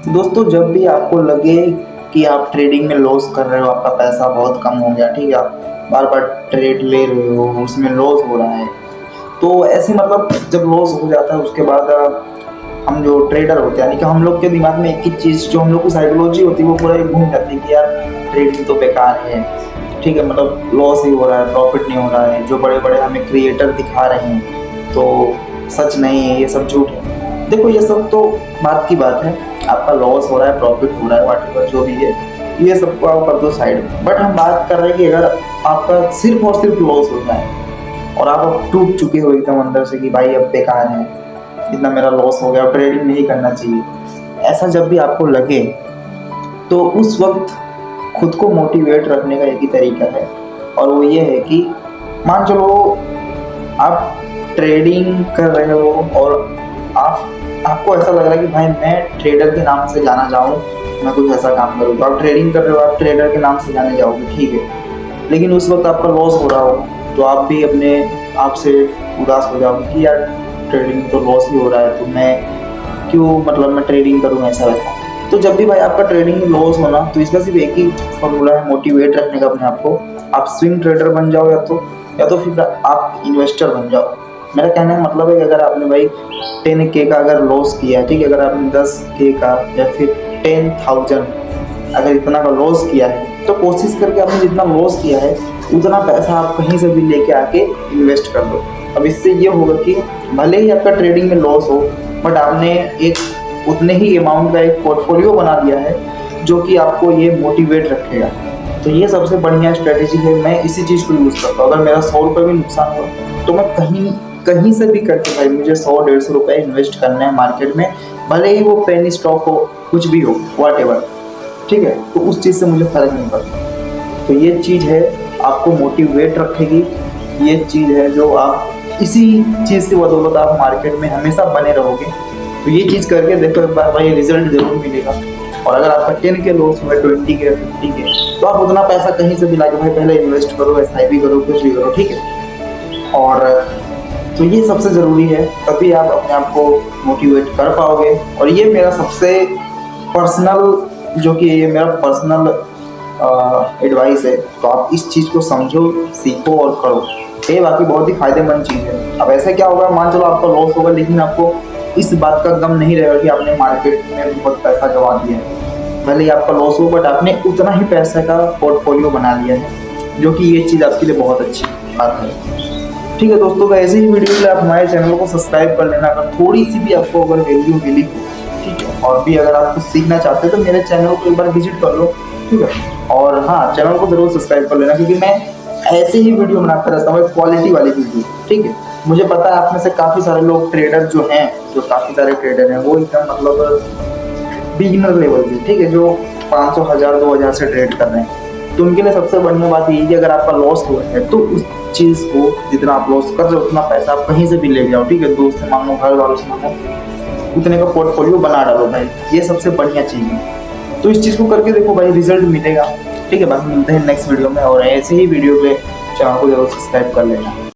दोस्तों जब भी आपको लगे कि आप ट्रेडिंग में लॉस कर रहे हो, आपका पैसा बहुत कम हो गया, ठीक है, आप बार बार ट्रेड ले रहे हो, उसमें लॉस हो रहा है, तो ऐसे मतलब जब लॉस हो जाता है उसके बाद हम जो ट्रेडर होते हैं, यानी कि हम लोग के दिमाग में एक ही चीज़, जो हम लोग की साइकोलॉजी होती है, वो पूरा घूम जाती है कि यार ट्रेडिंग तो बेकार है, ठीक है, मतलब लॉस ही हो रहा है, प्रॉफिट नहीं हो रहा है, जो बड़े बड़े हमें क्रिएटर दिखा रहे हैं तो सच नहीं है, ये सब झूठ है। देखो ये सब तो बात की बात है, आपका लॉस हो रहा है, प्रॉफिट हो रहा है, व्हाटएवर जो भी है, ये सबको आप कर दो साइड में। बट हम बात कर रहे हैं कि अगर आपका सिर्फ और सिर्फ लॉस होता है और आप अब टूट चुके हो एकदम अंदर से कि भाई अब बेकार है, इतना मेरा लॉस हो गया, अब ट्रेडिंग नहीं करना चाहिए, ऐसा जब भी आपको लगे तो उस वक्त खुद को मोटिवेट रखने का एक ही तरीका है, और वो ये है कि मान चलो आप ट्रेडिंग कर रहे हो और आपको ऐसा लग रहा है कि भाई मैं ट्रेडर के नाम से जाना चाहूँ, मैं कुछ ऐसा काम करूँ, तो आप ट्रेडिंग कर रहे हो, आप ट्रेडर के नाम से जाने जाओगे, ठीक है, लेकिन उस वक्त आपका लॉस हो रहा हो तो आप भी अपने आप से उदास हो जाओगे कि यार ट्रेडिंग में तो लॉस ही हो रहा है, तो मैं क्यों, मतलब मैं ट्रेडिंग करूँ ऐसा वैसा। तो जब भी भाई आपका ट्रेडिंग में लॉस होना, तो इसका सिर्फ एक ही फॉर्मूला है मोटिवेट रखने का अपने आप को, आप स्विंग ट्रेडर बन जाओ या तो फिर आप इन्वेस्टर बन जाओ। मेरा कहने का मतलब है कि अगर आपने भाई 10K का अगर लॉस किया है, ठीक है, अगर आपने 10K का या फिर 10,000 अगर इतना का लॉस किया है, तो कोशिश करके आपने जितना लॉस किया है उतना पैसा आप कहीं से भी लेके आके इन्वेस्ट कर दो। अब इससे ये होगा कि भले ही आपका ट्रेडिंग में लॉस हो, बट आपने एक उतने ही अमाउंट का एक पोर्टफोलियो बना दिया है जो कि आपको ये मोटिवेट रखेगा। तो ये सबसे बढ़िया स्ट्रेटेजी है, मैं इसी चीज़ को यूज़ करता हूँ। अगर मेरा 100 रुपये भी नुकसान हुआ तो मैं कहीं से भी करके भाई मुझे 100-150 रुपये इन्वेस्ट करना है मार्केट में, भले ही वो पेनी स्टॉक हो, कुछ भी हो, व्हाटएवर, ठीक है, तो उस चीज़ से मुझे फ़र्क नहीं पड़ता। तो ये चीज़ है आपको मोटिवेट रखेगी, ये चीज़ है जो आप इसी चीज़ की बदौलत आप मार्केट में हमेशा बने रहोगे। तो ये चीज़ करके देखो एक बार, भाई रिजल्ट जरूर मिलेगा। और अगर आपका 10K लॉस हुआ, 20K 50K, तो आप उतना पैसा कहीं से भी लाके भाई पहले इन्वेस्ट करो, SIP करो, कुछ भी करो, ठीक है। और तो ये सबसे ज़रूरी है, तभी आप अपने आप को मोटिवेट कर पाओगे। और ये मेरा सबसे पर्सनल, जो कि ये मेरा पर्सनल एडवाइस है, तो आप इस चीज़ को समझो, सीखो और करो। ये बाकी बहुत ही फायदेमंद चीज़ है। अब ऐसा क्या होगा, मान चलो आपका लॉस होगा, लेकिन आपको इस बात का गम नहीं रहेगा कि आपने मार्केट में बहुत पैसा गंवा दिया है। भले ही आपका लॉस हो, बट आपने उतना ही पैसे का पोर्टफोलियो बना लिया है, जो कि ये चीज़ आपके लिए बहुत अच्छी बात है। ठीक है दोस्तों, ऐसे ही वीडियो के लिए आप हमारे चैनल को सब्सक्राइब कर लेना, अगर थोड़ी सी भी आपको अगर वैल्यू मिली हो, ठीक है। और भी अगर आप कुछ सीखना चाहते हो तो मेरे चैनल को एक बार विजिट कर लो, ठीक है। और हाँ, चैनल को जरूर सब्सक्राइब कर लेना, क्योंकि मैं ऐसे ही वीडियो बनाता रहता हूँ, क्वालिटी वाली वीडियो, ठीक है। मुझे पता है आप में से काफ़ी सारे लोग ट्रेडर जो हैं, जो काफ़ी सारे ट्रेडर हैं, वो एकदम मतलब बिगिनर लेवल के, ठीक है, जो 500, 1000, 2000 से ट्रेड कर रहे हैं। तो उनके लिए सबसे बढ़िया बात यही है कि अगर आपका लॉस हुआ है तो उस चीज़ को, जितना आप लॉस कर रहे हो उतना पैसा आप कहीं से भी ले जाओ, ठीक है, दोस्त से मांगो, घर वालों से मांगो, उतने का पोर्टफोलियो बना डालो भाई, ये सबसे बढ़िया चीज़ है। तो इस चीज़ को करके देखो भाई, रिजल्ट मिलेगा, ठीक है। बाकी मिलते हैं नेक्स्ट वीडियो में, और ऐसे ही वीडियो पे चैनल को जरूर सब्सक्राइब कर लेना।